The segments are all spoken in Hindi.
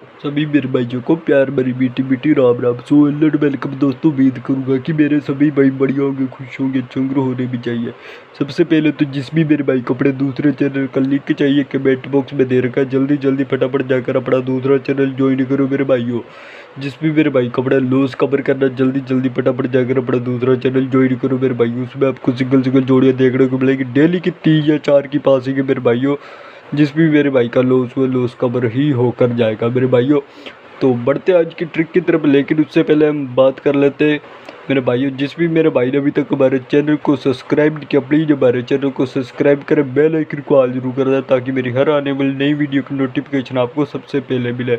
सभी मेरे भाइयों को प्यार भरी मीठी मीठी Ram Ram. So hello welcome दोस्तों, उम्मीद करूंगा कि मेरे सभी भाई बढ़िया होंगे, खुश होंगे, चंगे होने भी चाहिए। सबसे पहले तो जिस भी मेरे भाई को अपने दूसरे चैनल का लिंक चाहिए कमेंट बॉक्स में दे रखा है, जल्दी जल्दी फटाफट जाकर अपना दूसरा चैनल ज्वाइन करो मेरे भाइयों। जिस भी मेरे भाई को अपना लॉस कवर करना, जल्दी जल्दी फटाफट जाकर अपना दूसरा चैनल ज्वाइन करो मेरे भाइयों। उसमें आपको सिंगल सिंगल जोड़ियाँ देखने को मिलेगी, डेली की 3 या 4 की पासिंग है मेरे भाइयों। जिस भी मेरे भाई का लॉस हुआ लॉस कवर ही होकर जाएगा मेरे भाइयों। तो बढ़ते आज की ट्रिक की तरफ, लेकिन उससे पहले हम बात कर लेते मेरे भाइयों, जिस भी मेरे भाई ने अभी तक हमारे चैनल को सब्सक्राइब नहीं किया, प्लीज़ हमारे चैनल को सब्सक्राइब करें, बेल आइकन को ऑल जरूर कर दें ताकि मेरी हर आने वाली नई वीडियो की नोटिफिकेशन आपको सबसे पहले मिले।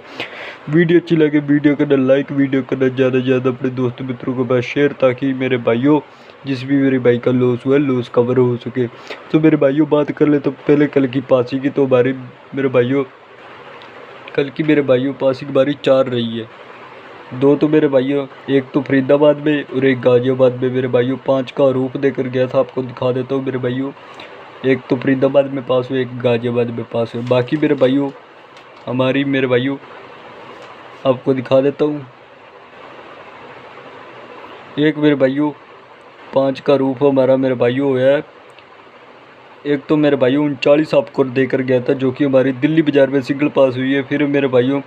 वीडियो अच्छी लगे वीडियो करना लाइक, वीडियो करना ज़्यादा से ज़्यादा अपने दोस्तों मित्रों के पास शेयर, ताकि मेरे भाइयों जिस भी मेरे भाई का लॉस हुआ है लॉस कवर हो सके। तो मेरे भाइयों बात कर ले तो पहले कल की पासी की, तो हमारी मेरे भाइयों कल की मेरे भाइयों पासी की बारी 4 रही है। 2 तो मेरे भाइयों, एक तो फरीदाबाद में और एक गाजियाबाद में मेरे भाइयों 5 का रूप देकर गया था, आपको दिखा देता हूँ मेरे भाइयों। एक तो फरीदाबाद में पास हुए, एक गाजियाबाद में पास हुए। बाकी मेरे भाइयों हमारी मेरे भाइयों आपको दिखा देता हूँ। एक मेरे भाइयों 5 का रूप हमारा मेरे भाइयों हुआ है। एक तो मेरे भाइयों 39 आपको देकर गया था, जो कि हमारी दिल्ली बाज़ार में सिंगल पास हुई है। फिर मेरे भाइयों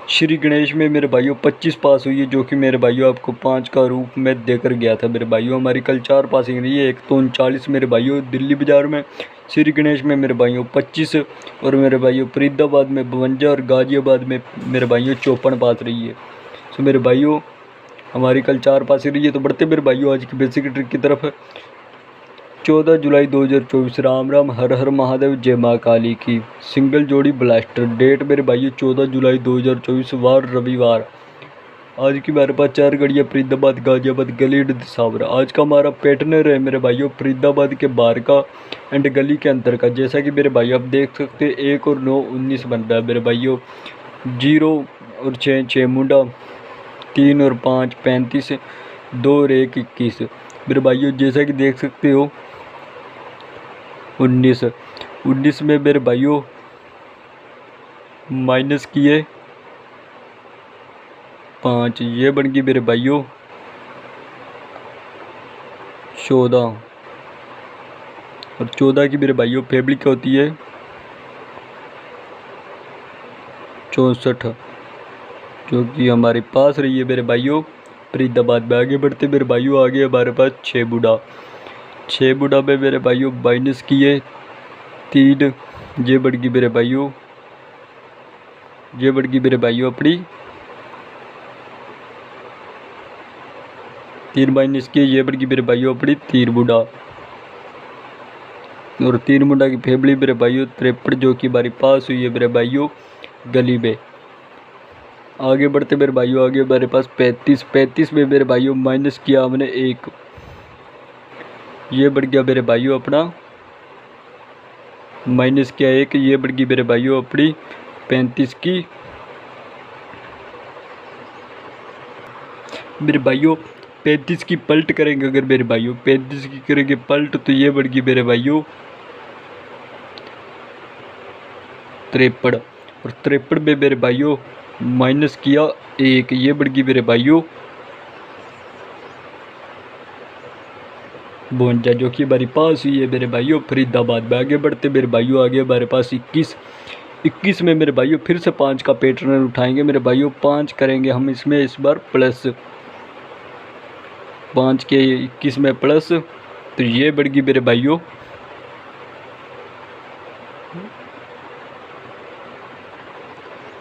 श्री गणेश में मेरे भाइयों 25 पास हुई है, जो कि मेरे भाइयों आपको 5 का रूप में देकर गया था मेरे भाइयों। हमारी कल 4 पासिंग रही है, एक तो 39 मेरे भाइयों दिल्ली बाज़ार में, श्री गणेश में मेरे भाइयों 25 और मेरे भाइयों फरीदाबाद में 52 और गाजियाबाद में मेरे भाइयों 54 पास रही है। तो मेरे भाइयों हमारी कल 4 पासिंग रही है। तो बढ़ते मेरे भाइयों आज की बेसिक ट्रिक की तरफ। 14 जुलाई 2024, राम राम हर हर महादेव जय माँ काली की। सिंगल जोड़ी ब्लास्टर। डेट मेरे भाइयों 14 जुलाई 2024, वार रविवार। आज की हमारे पास 4 घड़ियाँ फरीदाबाद गाजियाबाद गली दिसावर। आज का हमारा पैटर्नर है मेरे भाइयों फरीदाबाद के बाहर का एंड गली के अंदर का। जैसा कि मेरे भाई आप देख सकते हैं 1 और 9 19 बन रहा है मेरे भाइयों। 0 और 6 6 मुंडा, 3 और 5 35, 2 और 1 21 मेरे भाइयों। जैसा कि देख सकते हो 19 में मेरे भाइयों माइनस किए 5, ये बन गई मेरे भाइयों 14 और 14 की मेरे भाइयों फैमिली क्या होती है 64, जो कि हमारे पास रही है मेरे भाइयों फरीदाबाद में। आगे बढ़ते मेरे भाइयों आगे हमारे पास 6 बूढ़ा में मेरे भाइयों माइनस किए 3, ये बढ़ गई मेरे भाइयों अपनी 3 माइनस किए, ये बढ़ गई मेरे भाइयों अपनी 3 बूढ़ा और 3 बूढ़ा की फैमिली मेरे भाइयों 53, जो कि हमारी पास हुई है मेरे भाइयों गली में। आगे बढ़ते मेरे भाइयों आगे हमारे पास 35 में मेरे भाइयों माइनस किया हमने 1, ये बढ़ गया मेरे भाइयों अपना माइनस किया 1, ये बढ़ गई मेरे भाइयों अपनी 35 की मेरे भाइयों 35 की पलट करेंगे। अगर मेरे भाइयों 35 की करेंगे पलट, तो ये बढ़ गई मेरे भाइयों 53 और 53 में मेरे भाइयों माइनस किया 1, ये बढ़ गई मेरे भाइयों 52, जो कि हमारी पास हुई है मेरे भाइयों फरीदाबाद में। आगे बढ़ते मेरे भाइयों आगे हमारे पास 21 में मेरे भाइयों फिर से 5 का पैटर्न उठाएंगे मेरे भाइयों। 5 करेंगे हम इसमें इस बार प्लस, 5 के 21 में प्लस, तो ये बढ़ गई मेरे भाइयों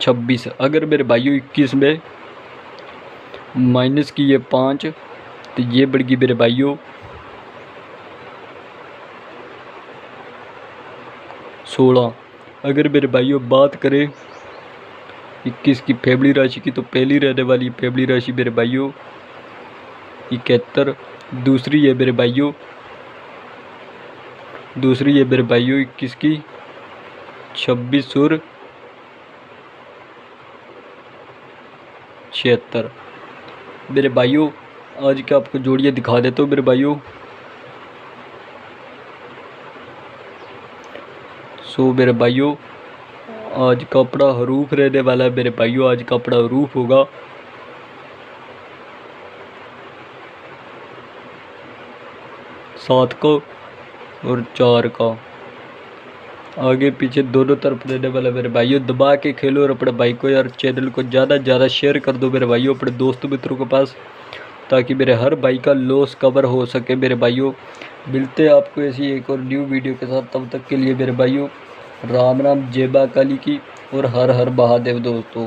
26। अगर मेरे भाइयों 21 में माइनस की ये 5, तो ये बढ़ गई मेरे भाइयों 16। अगर मेरे भाइयों बात करें 21 की फैमिली राशि की, तो पहली रहने वाली फैमिली राशि मेरे भाइयों 71, दूसरी है मेरे भाइयों 21 की 26 और 76 मेरे भाइयों। आज के आपको जोड़ियाँ दिखा देता हूँ मेरे भाइयों। सो मेरे भाइयों आज का अपना हरूफ रहने वाला है मेरे भाइयों, आज का अपना हरूफ होगा 7 का और 4 का, आगे पीछे दोनों तरफ रहने वाला मेरे भाइयों। दबा के खेलो और अपने भाई को यार चैनल को ज़्यादा से ज़्यादा शेयर कर दो मेरे भाइयों अपने दोस्तों मित्रों के पास, ताकि मेरे हर भाई का लॉस कवर हो सके मेरे भाइयों। मिलते हैं आपको ऐसी एक और न्यू वीडियो के साथ, तब तक के लिए मेरे भाइयों राम राम, जय मां काली की और हर हर महादेव दोस्तों।